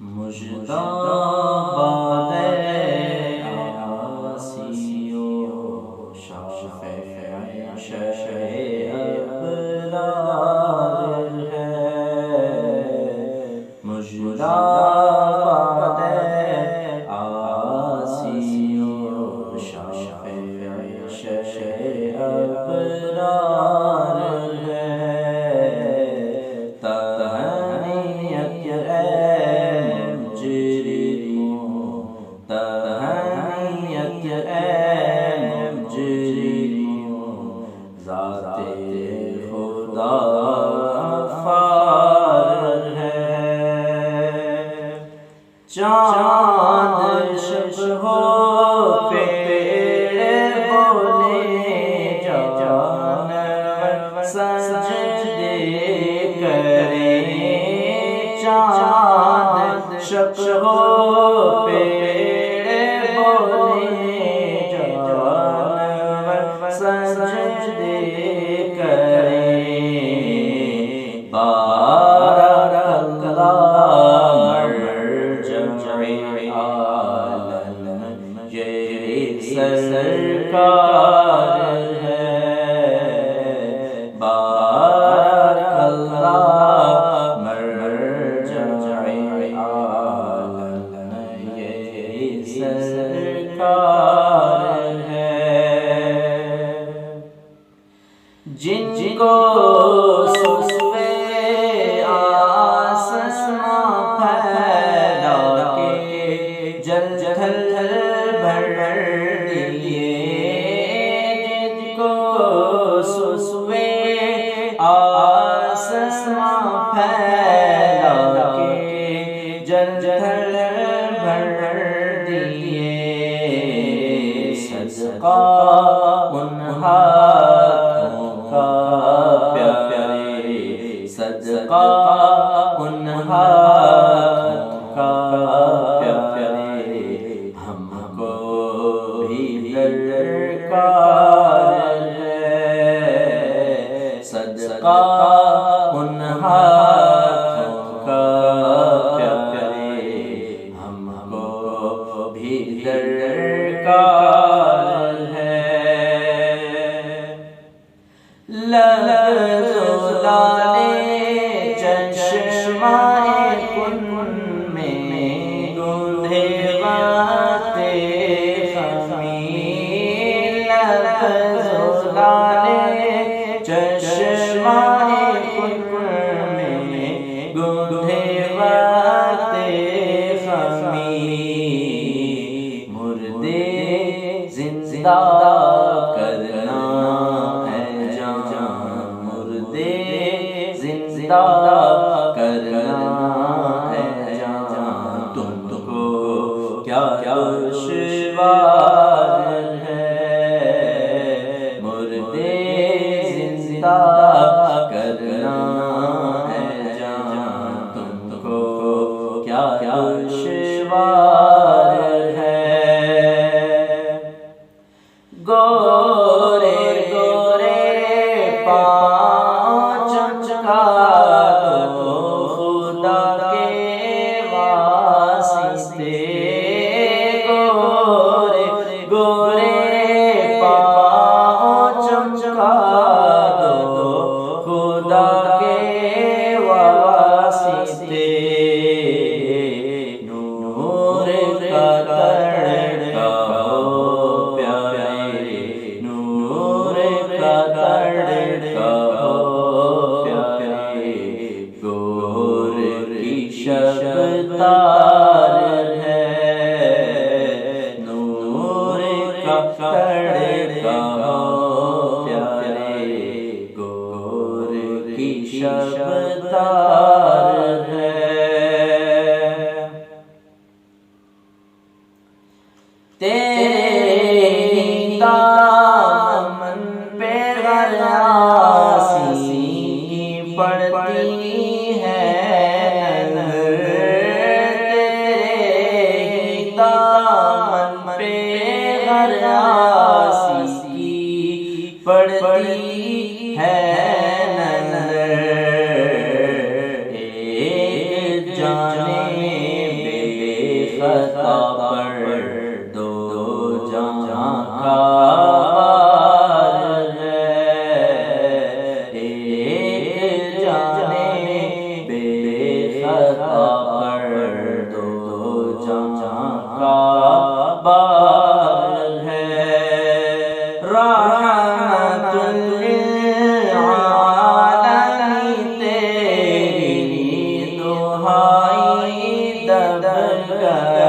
مجتبی عاصی و شافع ابرار ہے، مجتبی عاصی و شافع ابرار ہے، تہنیت اے مجرموں، تہنیت اے مجرموں، ذات خدا غفار ہے، چاند شب ہو پیڑ بولے جانور سجدے کریں، چاند شب ہو پیڑ بولے جانور سجدے کریں، بارک اللہ مرجع عالم یہ سرکار ہے، بارک اللہ مرجع عالم یہ سرکار ہے، جن کو سوئے آسماں پھیلا کے جل جل بھر دیے، جن کو سوئے آسماں پھیلا کے جل جل بھر دیے، صدقہ ان ہاتھوں کا پیارے، صدقہ ان ہاتھوں کا پیارے، ہم کو بھی درکار ہے، صدقہ ان ہاتھوں کا پیارے، ہم کو بھی درکار ہے، لفظ لالے چشمہ کن میں گندھے وقت خمیر، لفظ لالے چشمہ کن میں گندھے وقت خمیر، مردے زندہ کرنا ہے جان، مردے زندہ کرنا ہے جان، تم کو کیا دشوار ہے، مردے زندہ کرنا ہے جان، تم کو کیا دشوار ہے، گورے گورے پاؤں چمکا دو خدا کے واسطے، گورے گورے پاؤں چمکا دو خدا کے واسطے، نور کا تڑکا ہو پیارے، نور کا تڑکا ہو پیارے، گور کی شب تار ہے، نور کا تڑکا ہو پیارے، گور کی شب تار ہے، تیرے دامن پہ غیاسی پڑتی ہے نظر، تیرے خطا پر دو جہاں کا بار ہے، ایک جانب بے خطا پر دو جہاں کا بار ہے، رحمت للعالمین تیری دہائی دب گئے